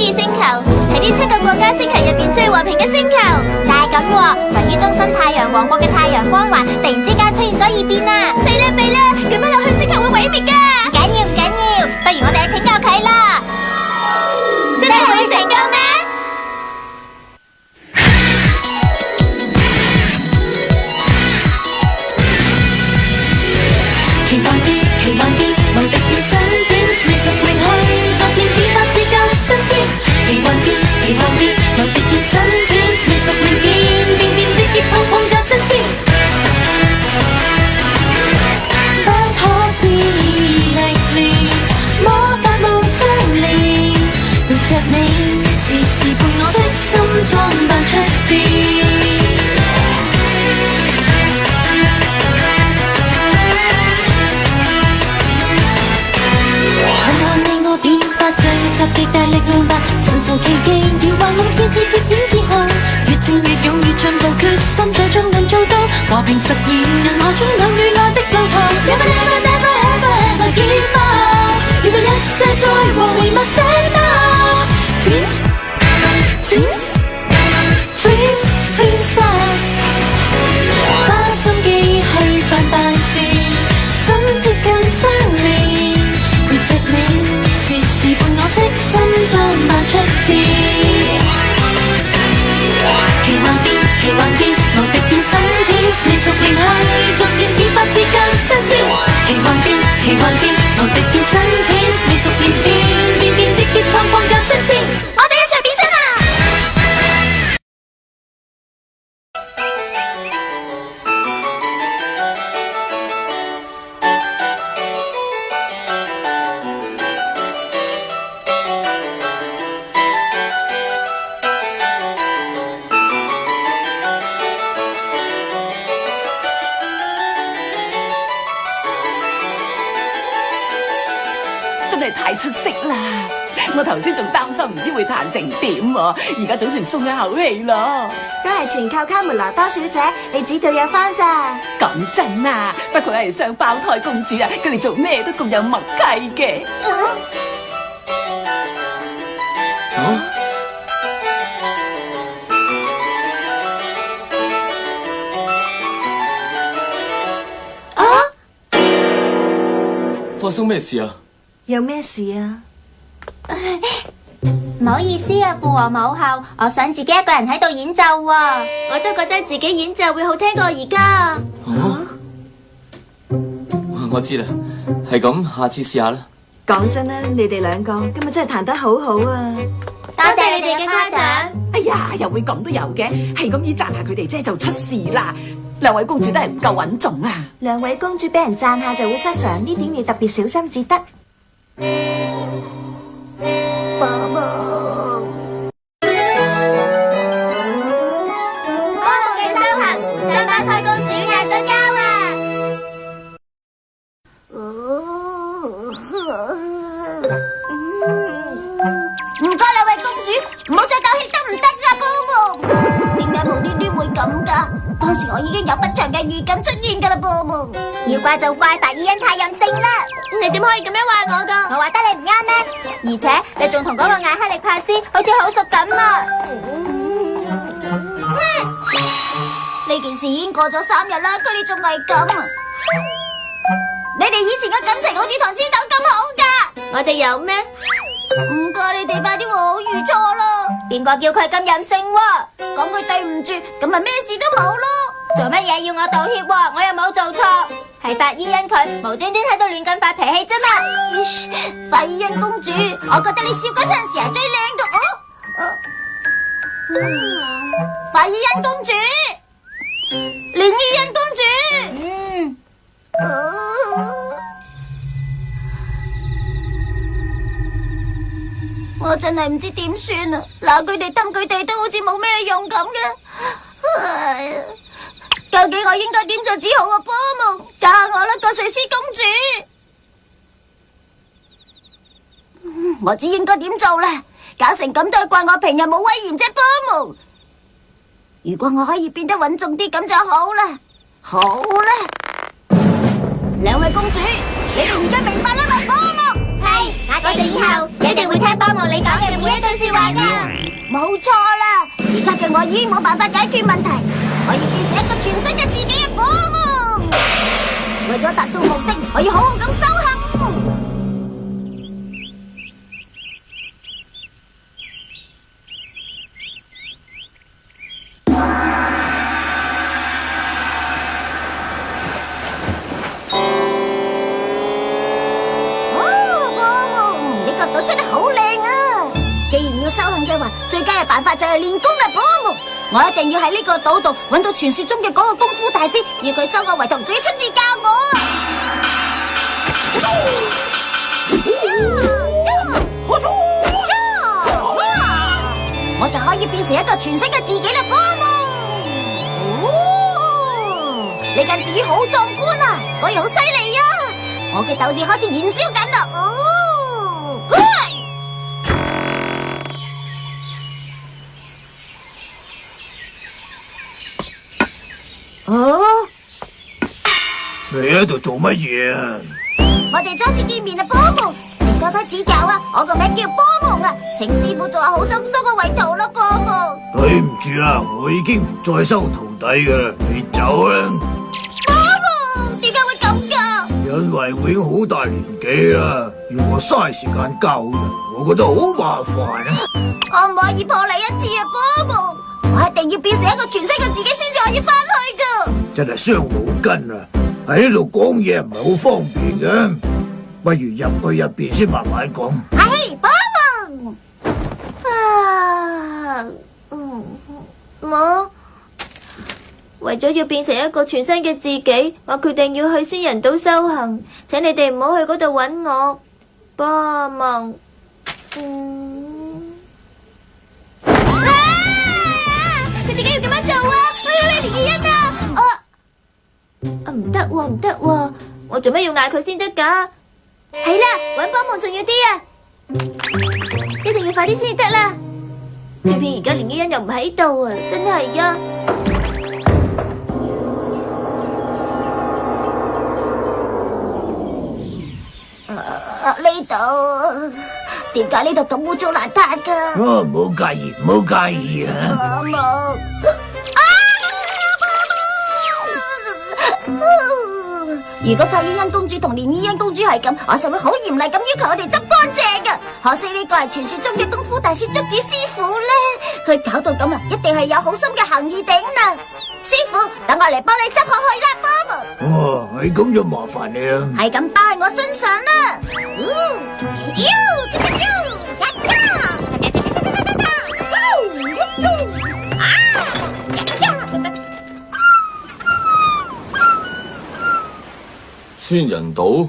星球，係呢7個國家星球入邊最和平嘅星球。但係咁喎，位於中心太陽王國嘅太陽光環突然之間出現咗異變啊！避啦避啦，咁樣落去星球會毀滅噶。唔緊要唔緊要，不如我哋去拯救佢啦！真係會成功咩？奇幻變，奇幻變，無敵變身 Twins， 未熟明去作戰，變化至夠新鮮。奇幻變，奇幻變，無敵變身 Twins， 未熟明變，變變的熱碰碰夠新鮮。不可思議歷練，魔法無相連，陪着你，時時伴我，悉心裝扮出戰。集極大力量吧，神乎其技，搖晃夢次次脫險之後，越戰越勇越進步，決心最終能做到和平實現人海中兩與愛的路途。Never never never ever ever give up， 如果一些再和 We must stand up。 Twins Twins Twins Princess， 花心機去辦事，心貼近相連，陪着你。時伴我，悉心裝扮出戰。奇幻變，奇幻變，無敵變身 Twins， 未熟練去作戰，變化至更新鮮。奇幻變，奇幻變，無敵變身 Twins， 未熟練變，變變的熱碰碰夠新鮮。我哋一齊變身啊！太出色啦！我頭先仲擔心唔知會彈成點喎，而家總算鬆一口氣咯。都係全靠卡梅拉多小姐你指導有方咋。講真啊，不愧係雙胞胎公主啊，佢哋做咩都咁有默契嘅。發生咩事啊？有咩事啊？唔好意思啊，父皇母后，我想自己一個人喺度演奏啊。我都覺得自己演奏會好聽過而家。我知啦，係咁，下次試下啦。講真啦，你哋兩個今日真係彈得好好啊！多謝你哋嘅誇獎。哎呀，又會咁都有嘅，係咁意讚下佢哋啫，就出事啦。兩位公主都係唔夠穩重啊！兩位公主俾人讚下就會失常，呢點要特別小心至得。寶寶，光夢嘅修行，雙胞胎公主嗌咗交啊！唔該兩位公主，唔好再鬥氣得唔得啊？寶寶，點解無端端會咁噶？當時我已經有不祥嘅預感出現噶啦，寶寶。要怪就怪白衣恩太任性啦！你點可以咁樣話我噶？我話得你唔啱咩？而且你仲同嗰個艾克力帕斯好似好熟咁啊！呢件事已經過咗3日啦，佢哋仲係咁。你哋以前嘅感情好似糖黐豆咁好噶，我哋有咩？唔該你哋快啲和好如初咯。邊個叫佢咁任性喎？講句對唔住，咁咪咩事都冇咯。做乜嘢要我道歉喎？我又冇做錯，係白衣恩佢無端端喺度亂咁發脾氣啫嘛。白衣恩公主，我覺得你笑嗰陣時係最靚噶。白衣恩公主，連衣恩公主。我真係唔知點算啊！鬧佢哋氹佢哋都好似冇咩用咁嘅。究竟我應該點做至好啊？波夢，教下我啦，個瑞斯公主。我知應該點做啦，搞成咁都係怪我平日冇威嚴啫，波夢。如果我可以變得穩重啲，咁就好啦。好啦，兩位公主，你哋而家明白啦嘛，波夢？係，我哋以後一定會聽波夢你講嘅每一句說話。嘅我已經冇辦法解決問題，我要變成一個全新嘅自己啊！波夢，為咗達到目的，我要好好咁修行。真係好靚啊！既然要修行嘅話，最佳嘅辦法就係練功啦，波夢！我一定要喺呢個島度揾到傳說中嘅嗰個功夫大師，要佢收我為徒，仲要親自教我啊！我就可以變成一個全新嘅自己啦，波夢！你近似好壯觀啊，果然好犀利啊！我嘅鬥志開始燃燒緊啦！你喺度做乜嘢啊？我哋再次見面啦，波夢，請多多指教啊！我個名叫波夢啊，請師傅做下好心收我為徒啦，波夢。對唔住啊，我已經唔再收徒弟噶啦，你走啦。波夢，點解會咁噶？因為我已經好大年紀啦，要我嘥時間教人，我覺得好麻煩啊。可唔可以破例一次啊，波夢？我一定要變成一個全新嘅自己先至可以翻去噶。真係傷腦筋啊！喺呢度講嘢唔係好方便嘅，不如入邊先慢慢講。係波夢我為咗要變成一個全新嘅自己，我決定要去仙人島修行，請你哋唔好去嗰度揾我，波夢。佢點解要咁樣做啊？喂，連依欣啊！唔得喎，唔得喎！我做咩要嗌佢先得噶？係啦，搵波夢重要啲啊！一定要快啲先得啦！偏偏而家連依欣又唔喺度啊，真係啊！呢度點解呢度咁污糟邋遢噶？唔好介意，唔好介意啊！波夢。如果太伊恩公主同連伊恩公主係咁，我就會好嚴厲咁要求我哋執乾淨噶。可惜呢個係傳說中嘅功夫大師竹子師傅咧，佢搞到咁啊，一定係有好心嘅行義頂能。師傅，等我嚟幫你執好去啦，波夢。哇，係咁就麻煩你啦。係咁包喺我身上啦。仙人島？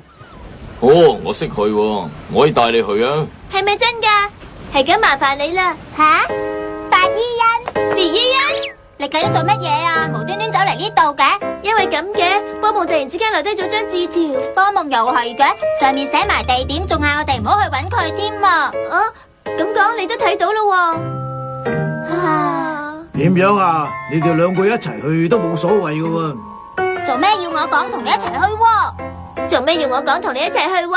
哦，我識去喎，我可以帶你去啊。係咪真噶？係咁麻煩你啦。吓？白伊恩、連伊恩，你究竟做乜嘢啊？無端端走嚟呢度嘅？因為咁嘅，波夢突然之間留低咗張字條。波夢又係嘅，上面寫埋地點，仲嗌我哋唔好去搵佢添啊！咁講你都睇到咯喎。點樣啊？你哋兩個一齊去都冇所謂噶喎。做咩要我講同你一齊去喎？做咩要我講同你一齊去喎？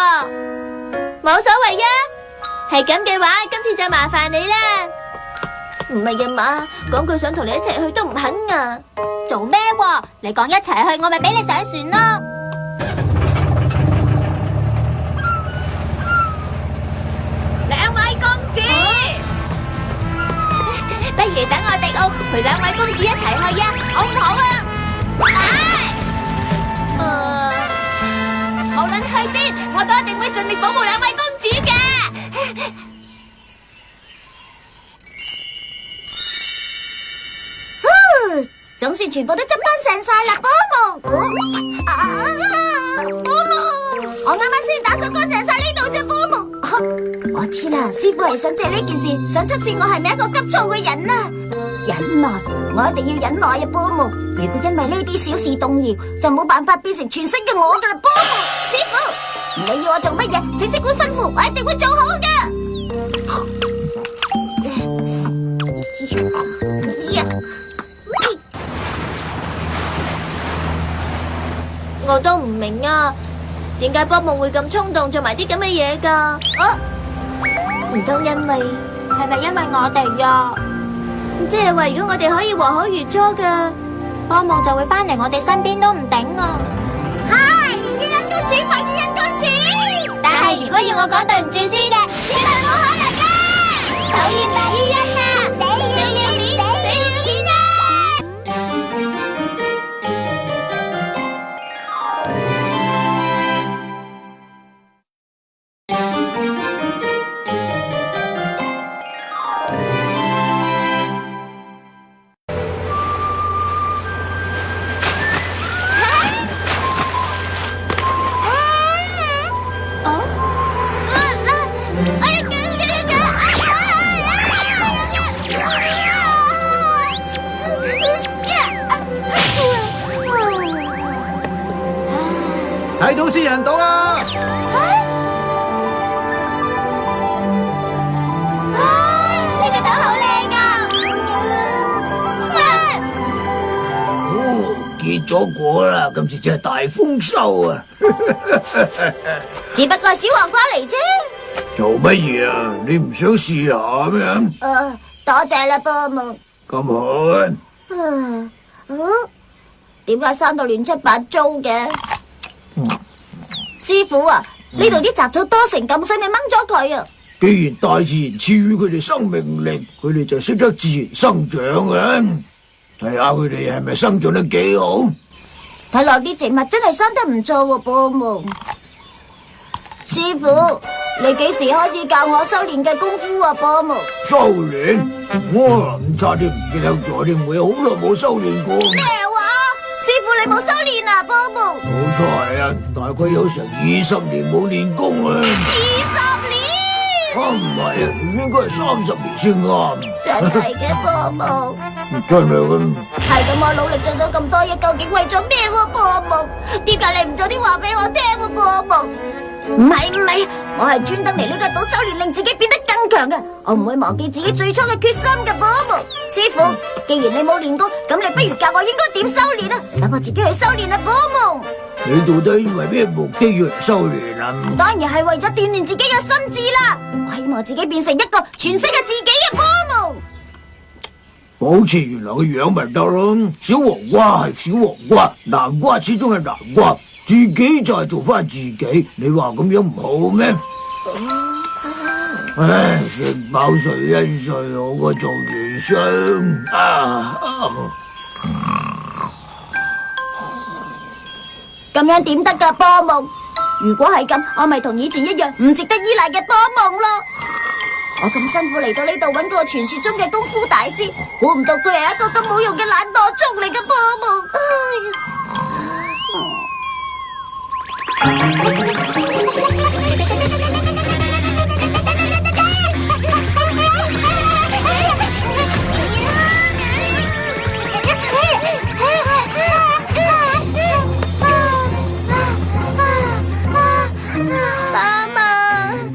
冇所謂呀。係咁嘅話，今次就麻煩你啦。唔係嘅嘛，講句想同你一齊去都唔肯啊。做咩喎？你講一齊去，我咪俾你上船咯。兩位公主，不如等我哋陪兩位公主一齊去呀，好唔好啊？無論去邊，我都一定會盡力保護兩位公主嘅。總算全部都執翻成晒啦，波夢。波夢，我啱啱先打掃乾淨晒呢度啫，波夢。我知啦，師傅係想借呢件事，想測試我係咪一個急躁嘅人啊。忍耐，我一定要忍耐啊，波夢。如果因為呢啲小事動搖，就冇辦法變成全新嘅我噶啦，波夢。師傅，你要我做乜嘢，請即管吩咐，我一定會做好嘅。我都唔明啊，點解波夢會咁衝動做埋啲咁嘅嘢噶？唔通係咪因為我哋啊？即係話如果我哋可以和好如初嘅，波夢就會翻嚟我哋身邊都唔頂啊！係月欣公主，快月欣公主！但係如果要我講對唔住先嘅，呢個冇可能啦！討厭白月欣啊！你要面，你要面啊！睇到仙人島啦！呢個島好靚啊！哦，結咗果啦，今次真係大豐收啊！只不過係小黃瓜嚟啫。做乜嘢啊？你唔想試下咩？多謝啦，波夢。咁好。點解生到亂七八糟嘅？師傅啊，呢度啲雜草多成咁，使咪掹咗佢啊？既然大自然賜予佢哋生命力，佢哋就識得自然生長嘅。睇下佢哋係咪生長得幾好？睇落啲植物真係生得唔錯喎，波夢。師傅，你幾時開始教我修煉嘅功夫啊，波夢？修煉？我諗差啲唔記得咗添，我好耐冇修煉過。咩話？師傅你冇修煉啊，波夢？冇錯係啊，大概有成20年冇練功啊。20年？唔係啊，應該係30年先啱。真係嘅，波夢。真係咁。係咁，我努力做咗咁多嘢，究竟為咗咩喎，波夢？點解你唔早啲話俾我聽喎，波夢？唔係，我係專登嚟呢個島修煉，令自己變得更強嘅。我唔會忘記自己最初嘅決心嘅，波夢。師傅，既然你冇練功，咁你不如教我應該點修煉啊？等我自己去修煉啊，波夢。你到底為咩目的要嚟修煉啊？當然係為咗鍛煉自己嘅心智啦。我希望自己變成一個全新嘅自己嘅，波夢。保持原來嘅樣咪得咯。小黃瓜係小黃瓜，南瓜始終係南瓜，自己就係做翻自己。你話咁樣唔好咩？唉，食飽睡一睡好過做元雙啊！咁樣點得噶，波夢？如果係咁，我咪同以前一樣唔值得依賴嘅波夢咯。我咁辛苦嚟到呢度揾個傳說中嘅功夫大師，估唔到佢係一個咁冇用嘅懶惰蟲嚟嘅，波夢。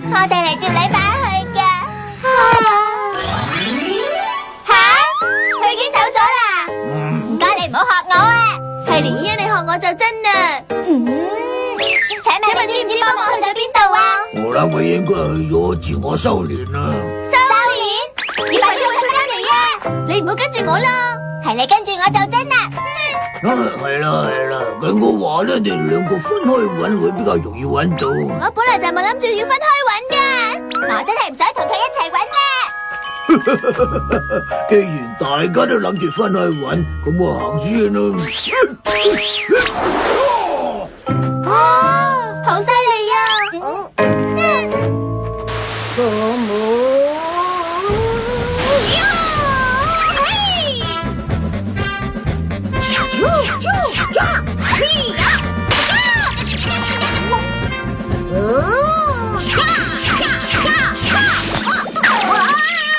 我哋嚟接你返去㗎。吓？佢已經走咗啦。唔該，你唔好學我啊。係連依你學我就真啦。請問你知唔知波夢去咗邊度啊？我諗佢應該去咗自我修煉啦。修煉？以為你會去返嚟啊？你唔好跟住我啦。係你跟住我就真啦。係啦，咁我話咧，你哋兩個分開揾會比較容易揾到。我本來就冇諗住要分開揾噶。我真係唔想同佢一齊揾啊！既然大家都諗住分開揾，咁我行先啦。好犀利啊！波夢。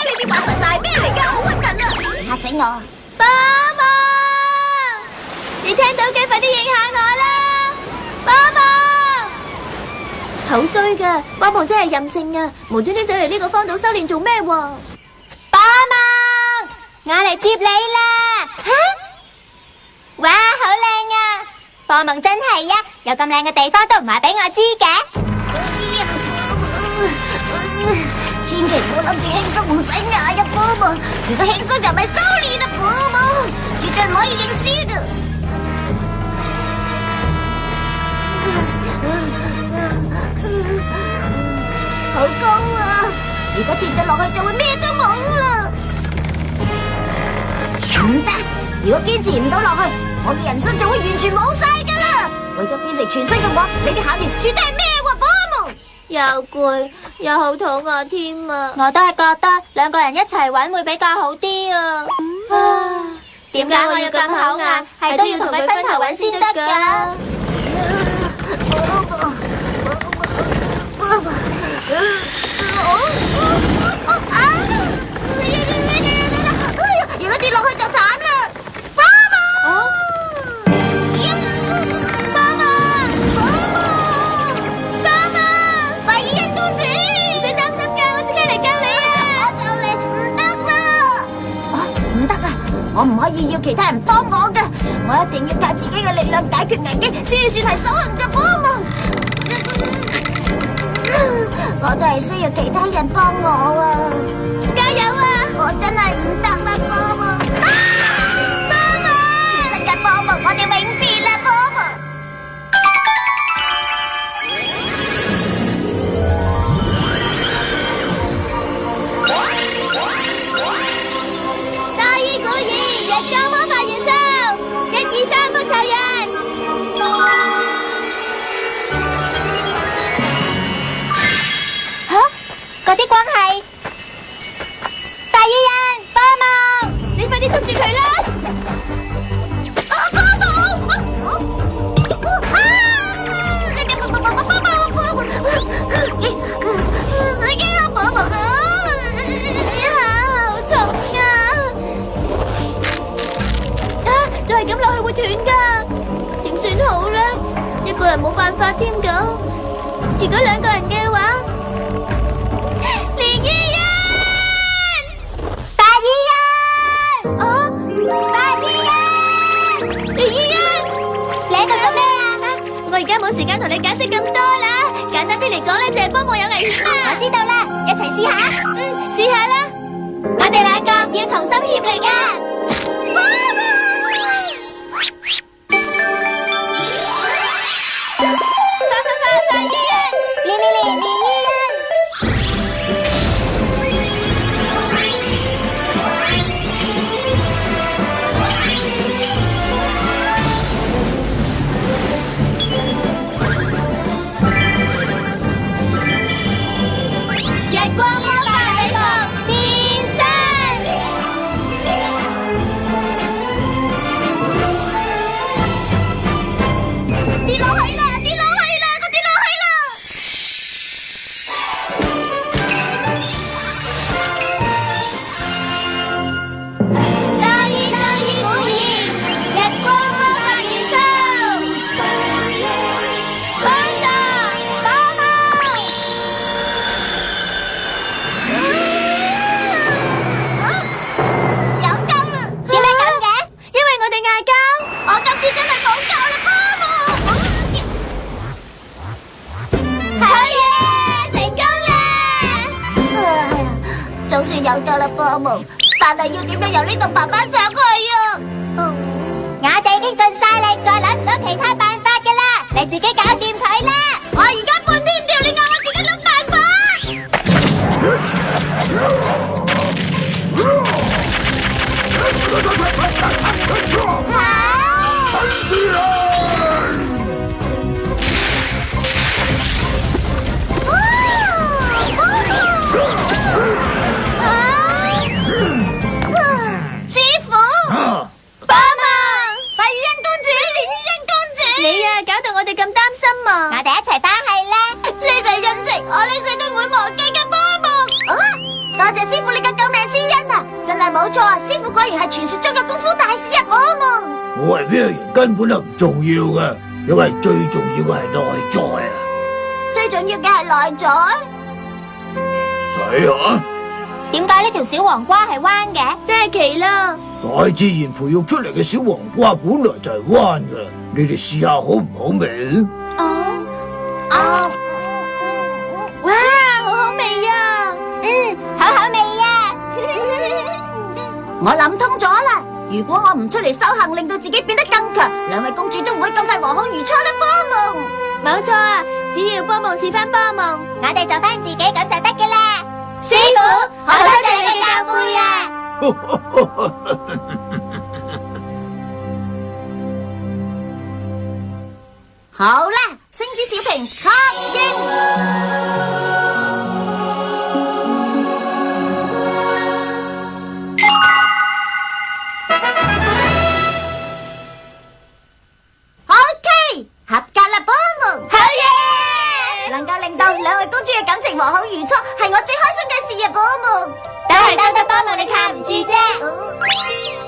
呢啲滑實大咩嚟噶？好核突啊！嚇死我！波夢，你聽到嘅快啲應下我啦！波夢，好衰噶，波夢真係任性啊！無端端走嚟呢個荒島修煉做咩？波夢，我嚟接你啦！吓？哇，好靚啊！波夢真係啊，有咁靚嘅地方都唔話俾我知嘅。千祈唔好諗住輕鬆唔使捱啊，寶寶！如果輕鬆就咪修煉啦，寶寶！絕對唔可以認輸嘅。好高啊！如果跌咗落去就會咩都冇啦。唔得！如果堅持唔到落去，我嘅人生就會完全冇晒噶啦！為咗變成全新嘅我，你哋下年算得係咩喎，寶寶？又攰又好肚餓添啊！我都係覺得兩個人一齊玩會比較好啲啊！點解我要咁口硬？係都要同佢分頭搵先得㗎。如果跌落去就慘啦！幫忙！幫忙！幫忙！幫忙！白衣人公主，唔使擔心㗎，我即刻嚟救你啊！我就嚟唔得啦！唔得啊！我唔可以要其他人幫我㗎，我一定要靠自己嘅力量解決危機，先算係守恒嘅幫忙。我都係需要其他人幫我啊！加油啊！我真係唔得啦，幫忙！幫忙！全世界幫忙，我哋永別啦，幫忙！大衣古爾，日光魔法元素，1、2、3，木頭人。嗰啲光係大衣人，幫忙！你快啲捉住佢啦！幫忙！幫忙啊！好重啊！再係咁落去會斷㗎，點算好咧？一個人冇辦法添㗎，如果兩個人嘅話。我而家冇時間同你解釋咁多啦，簡單啲嚟講咧，就係幫我有危險啊！我知道啦，一齊試下。試下啦，我哋兩個要同心協力㗎。大醫人，連醫人。總算有得啦，幫忙，但係要點樣由呢度爬翻上去啊？我哋已經盡晒力，再諗唔到其他辦法㗎啦，你自己搞掂佢啦！我而家半天吊，你嗌我自己諗辦法。師傅，幫忙！快羽恩公主，連羽恩公主，你啊，搞到我哋咁擔心啊！我哋一齊翻去啦！呢份恩情，我呢世都唔會忘記嘅，幫忙！多謝師傅你嘅救命之恩啊！真係冇錯啊！師傅果然係傳說中嘅功夫大師啊！幫忙！我係咩人根本就唔重要嘅，因為最重要嘅係內在啊！最重要嘅係內在。睇下，點解呢條小黃瓜係彎嘅？即係奇啦！大自然培育出嚟嘅小黃瓜本來就係彎嘅，你哋試下好唔好味？哇，好好味啊！我諗通咗啦，如果我唔出嚟修行，令到自己變得更強，兩位公主都唔會咁快和好如初啦，波夢。冇錯啊，只要波夢似翻波夢，我哋做翻自己咁就得噶啦。師傅，好多謝你嘅教誨啊！好啦，星之小瓶確認。OK， 合格啦，波夢。好嘢！能夠令到兩位公主嘅感情和好如初，係我最開心嘅事啊，波夢。都係兜得波夢你靠唔住啫。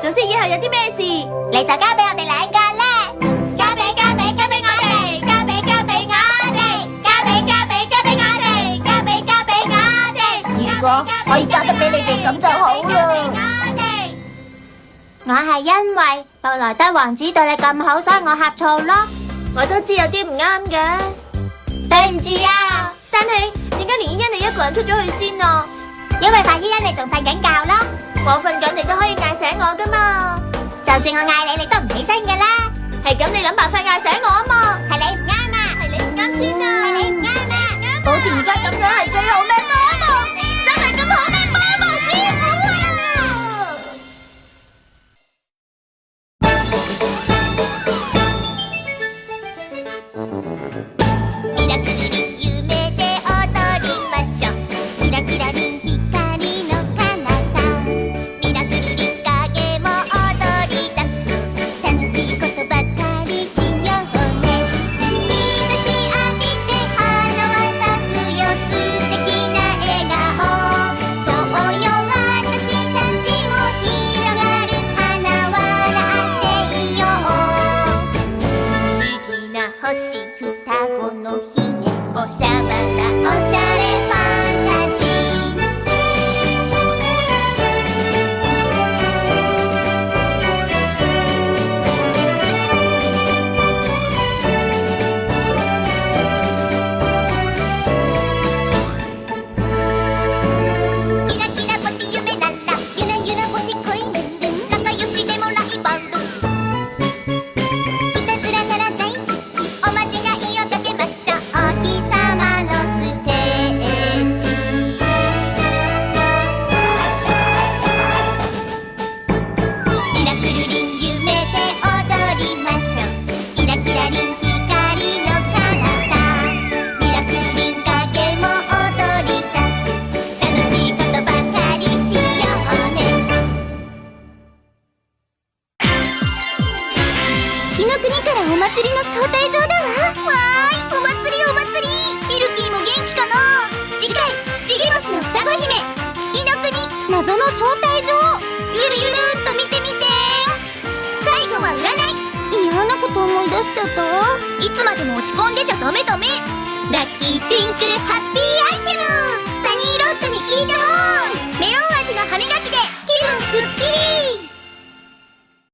總之以後有啲咩事，你就交俾我哋兩個啦。交俾我哋，交俾我哋，交俾我哋。如果可以交得俾你哋咁就好啦。我係因為布萊德王子對你咁好，所以我呷醋咯。我都知有啲唔啱嘅，對唔住啊，但係點解連依欣你一個人出咗去先啊？因為白依欣你仲瞓緊覺咯。我瞓緊，你都可以嗌醒我噶嘛。就算我嗌你，你都唔起身噶啦。係咁，你諗辦法嗌醒我啊嘛。係你唔啱啊，係你唔啱先啊。係你唔啱啊。好似而家咁樣係最好咩？波夢真係咁好咩？波夢師傅啊！ミラクルリン夢で踊りましょうキラキラリン光の彼方ミラクルリン影も踊り出す楽しいことばかりしようね日差し浴びて花は咲くよ素敵な笑顔そうよ私たちも広がる花笑っていよう不思議な星双子の姫おしゃばらおしゃれファンタジキラキラ星夢ならゆらゆら星恋ルンルン仲良しでもライバルいたずらなら大好きおまじないをかけましょうお日様のステージミラクルリン夢で踊りましょうキラキラリン光の彼方ミラクルリン影も踊り出す楽しいことばかりしようね月の国からお祭りの招待状だわわーいお祭りお祭りミルキーも元気かな次回しげ星の双子姫月の国謎の招待状ゆるゆるっと見てみて最後は占い嫌なこと思い出しちゃったいつまでも落ち込んでちゃダメダメラッキートゥインクルハッピーアイテムサニーロッドに聞いちゃおうメロン味の歯磨きで気分すっきり